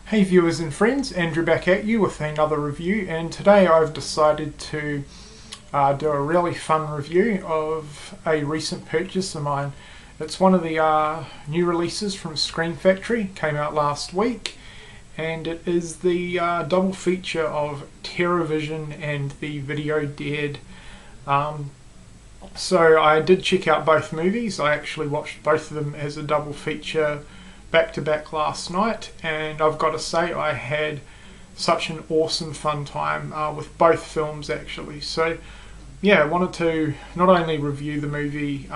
Hey viewers and friends, Andrew back at you with another review, and today I've decided to do a really fun review of a recent purchase of mine. It's one of the new releases from Scream Factory, came out last week, and it is the double feature of TerrorVision and the Video Dead. So I did check out both movies. I actually watched both of them as a double feature back to back last night, and I've got to say I had such an awesome fun time with both films actually. So yeah, I wanted to not only review the movie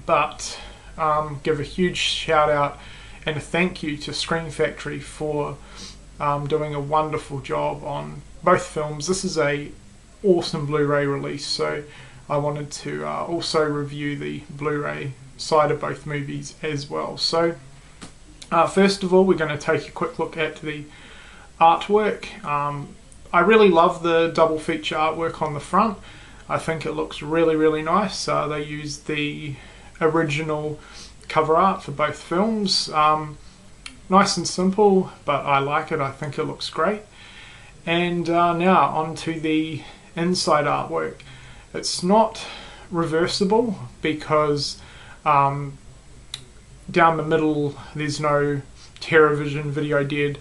but give a huge shout out and a thank you to Scream Factory for doing a wonderful job on both films. This is a awesome Blu-ray release, so I wanted to also review the Blu-ray side of both movies as well. So first of all, we're going to take a quick look at the artwork. I really love the double feature artwork on the front. I think it looks really nice. They used the original cover art for both films. Nice and simple, but I like it. I think it looks great. And now onto the inside artwork. It's not reversible because down the middle there's no TerrorVision Video Dead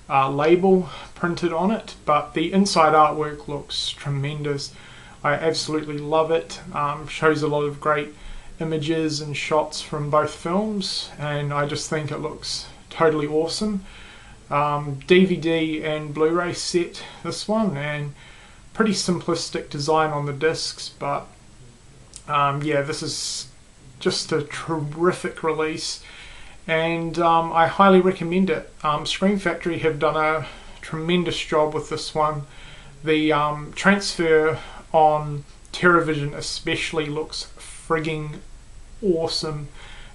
label printed on it, but the inside artwork looks tremendous. I absolutely love it. Shows a lot of great images and shots from both films, and I just think it looks totally awesome. DVD and Blu-ray set, this one, and pretty simplistic design on the discs, but yeah, this is just a terrific release, and I highly recommend it. Scream Factory have done a tremendous job with this one. The transfer on TerrorVision especially looks frigging awesome.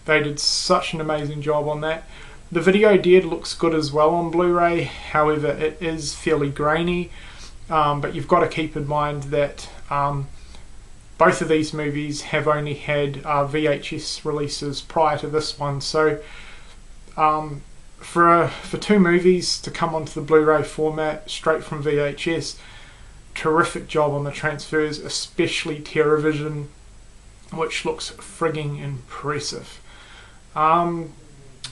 They did such an amazing job on that. The Video Dead looks good as well on Blu-ray, however it is fairly grainy, but you've got to keep in mind that both of these movies have only had VHS releases prior to this one, so for two movies to come onto the Blu-ray format straight from VHS, terrific job on the transfers, especially TerrorVision, which looks frigging impressive. Out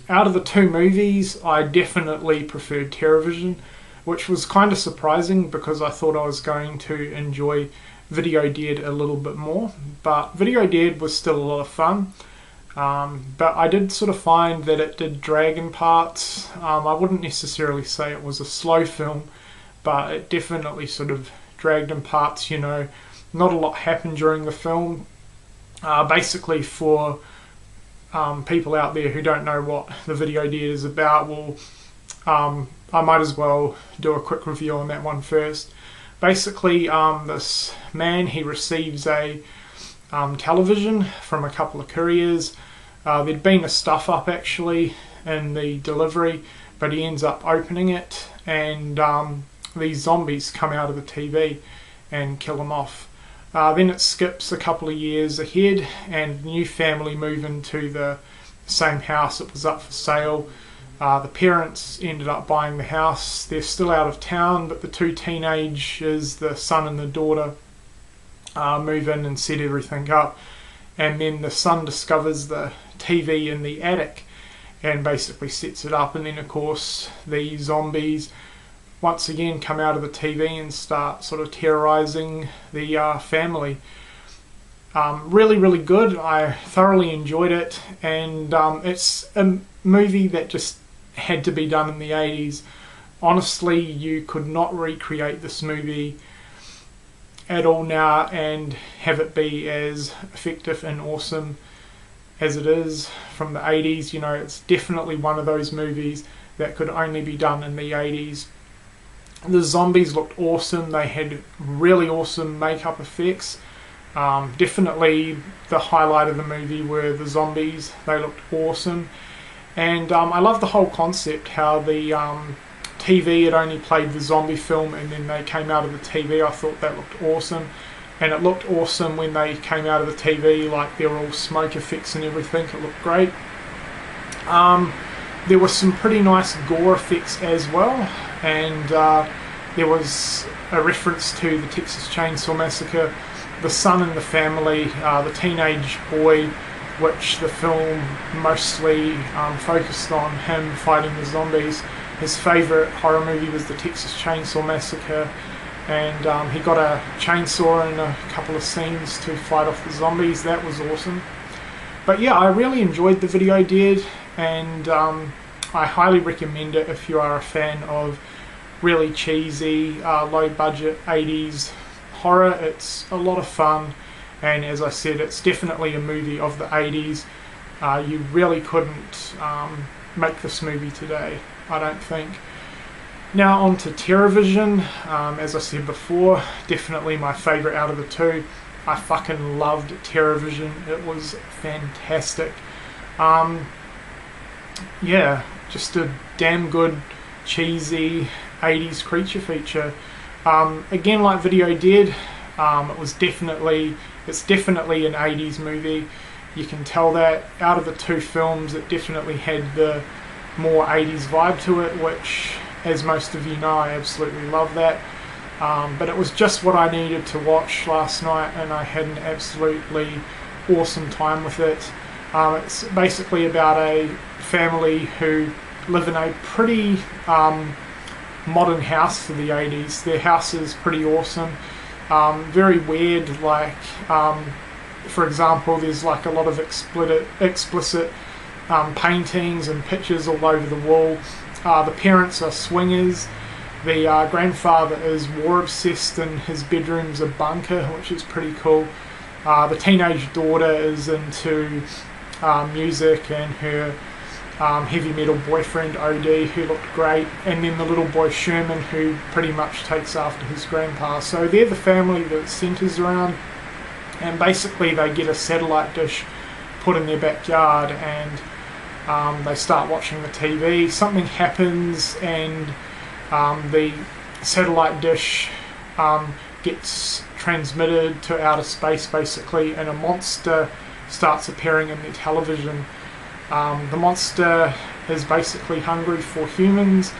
of the two movies, I definitely preferred TerrorVision, which was kind of surprising because I thought I was going to enjoy Video Dead a little bit more, but Video Dead was still a lot of fun, but I did sort of find that it did drag in parts. I wouldn't necessarily say it was a slow film, but it definitely sort of dragged in parts. You know, not a lot happened during the film. Basically, for people out there who don't know what the Video Dead is about, well, I might as well do a quick review on that one first. Basically, this man, he receives a television from a couple of couriers. There'd been a stuff up actually in the delivery, but he ends up opening it, and these zombies come out of the TV and kill him off. Then it skips a couple of years ahead, and a new family move into the same house. It was up for sale. The parents ended up buying the house. They're still out of town, but the two teenagers, the son and the daughter, move in and set everything up. And then the son discovers the TV in the attic and basically sets it up. And then, of course, the zombies once again come out of the TV and start sort of terrorizing the family. Really good. I thoroughly enjoyed it, and it's a movie that just had to be done in the 80s. Honestly, you could not recreate this movie at all now and have it be as effective and awesome as it is from the 80s. You know, it's definitely one of those movies that could only be done in the 80s. The zombies looked awesome. They had really awesome makeup effects. Definitely the highlight of the movie were the zombies. They looked awesome. And I love the whole concept, how the TV had only played the zombie film and then they came out of the TV. I thought that looked awesome. And it looked awesome when they came out of the TV, like they were all smoke effects and everything. It looked great. there were some pretty nice gore effects as well, and there was a reference to the Texas Chainsaw Massacre, the son in the family, the teenage boy, which the film mostly focused on him fighting the zombies. His favourite horror movie was the Texas Chainsaw Massacre, and he got a chainsaw in a couple of scenes to fight off the zombies. That was awesome. But yeah, I really enjoyed the video, did, and I highly recommend it if you are a fan of really cheesy, low budget 80s horror. It's a lot of fun, and as I said, it's definitely a movie of the 80s. You really couldn't make this movie today, I don't think. Now on to TerrorVision. As I said before, definitely my favourite out of the two. I fucking loved TerrorVision. It was fantastic. Yeah, just a damn good, cheesy 80s creature feature. Again, like Video Dead, it's definitely an 80s movie. You can tell that out of the two films, it definitely had the more 80s vibe to it, which, as most of you know, I absolutely love that. But it was just what I needed to watch last night, and I had an absolutely awesome time with it. It's basically about a family who live in a pretty modern house for the 80s. Their house is pretty awesome, very weird, like for example, there's like a lot of explicit paintings and pictures all over the wall. The parents are swingers. The grandfather is war obsessed and his bedroom's a bunker, which is pretty cool. The teenage daughter is into music, and her heavy metal boyfriend OD, who looked great, and then the little boy Sherman, who pretty much takes after his grandpa. So they're the family that it centres around, and basically they get a satellite dish put in their backyard, and they start watching the TV. Something happens, and the satellite dish gets transmitted to outer space basically, and a monster starts appearing in their television. The monster is basically hungry for humans,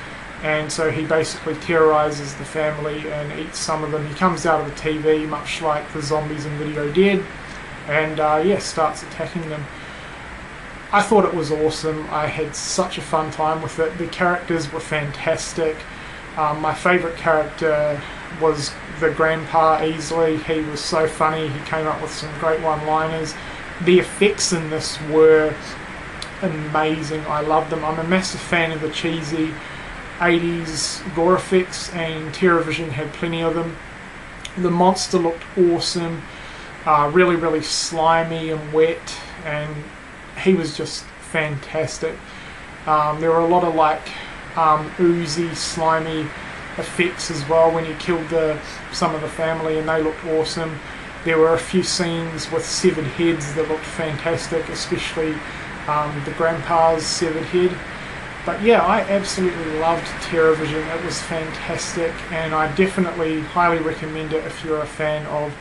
and so he basically terrorizes the family and eats some of them. He comes out of the TV much like the zombies in Video Dead, and yeah, starts attacking them. I thought it was awesome. I had such a fun time with it. The characters were fantastic. My favourite character was the grandpa easily. He was so funny. He came up with some great one-liners. The effects in this were amazing. I loved them. I'm a massive fan of the cheesy 80s gore effects, and TerrorVision had plenty of them. The monster looked awesome, really, really slimy and wet, and he was just fantastic. There were a lot of like oozy, slimy effects as well when he killed some of the family, and they looked awesome. There were a few scenes with severed heads that looked fantastic, especially the grandpa's severed head. But yeah, I absolutely loved TerrorVision. It was fantastic, and I definitely highly recommend it if you're a fan of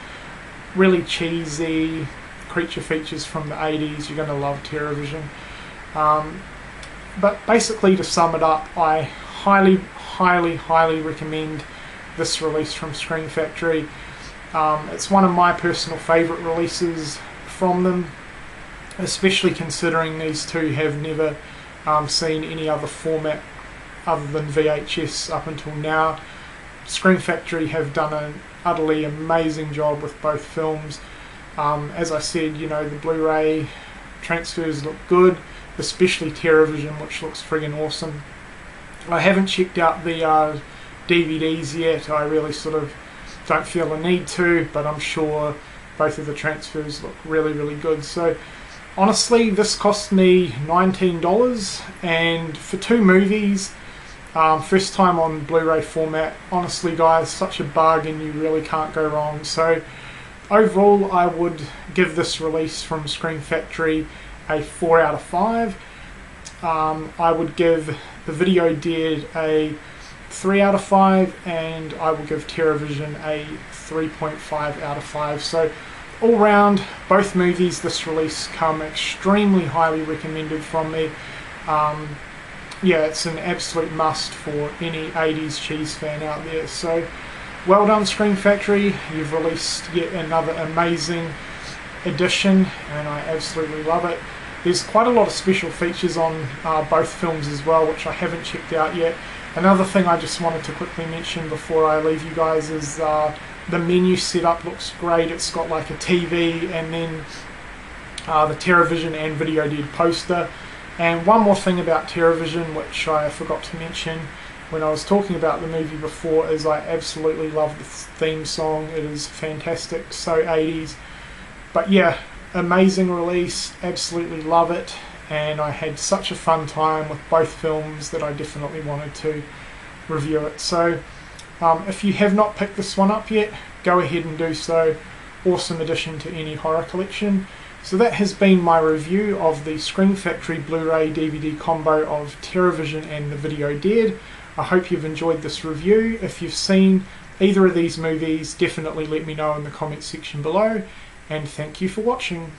really cheesy creature features from the 80s. You're going to love TerrorVision. But basically, to sum it up, I highly recommend this release from Scream Factory. It's one of my personal favourite releases from them, especially considering these two have never seen any other format other than VHS up until now. Scream Factory have done an utterly amazing job with both films. As I said, you know, the Blu-ray transfers look good, especially TerrorVision, which looks friggin' awesome. I haven't checked out the DVDs yet. I really sort of don't feel the need to, but I'm sure both of the transfers look really, really good. So honestly, this cost me $19, and for two movies, first time on Blu-ray format, honestly guys, such a bargain, you really can't go wrong. So overall, I would give this release from Scream Factory a 4 out of 5. I would give the Video Dead a 3 out of 5, and I will give TerrorVision a 3.5 out of 5. So all round, both movies this release come extremely highly recommended from me. yeah, it's an absolute must for any 80s cheese fan out there. So well done, Scream Factory, you've released yet another amazing edition and I absolutely love it. There's quite a lot of special features on both films as well, which I haven't checked out yet. Another thing I just wanted to quickly mention before I leave you guys is the menu setup looks great. It's got like a TV and then the TerraVision and Video Dead poster. And one more thing about TerraVision, which I forgot to mention when I was talking about the movie before, is I absolutely love the theme song. It is fantastic, so 80s. But yeah, amazing release, absolutely love it, and I had such a fun time with both films that I definitely wanted to review it. So if you have not picked this one up yet, go ahead and do so. Awesome addition to any horror collection. So that has been my review of the Scream Factory Blu-ray DVD combo of TerraVision and The Video Dead. I hope you've enjoyed this review. If you've seen either of these movies, definitely let me know in the comments section below. And thank you for watching.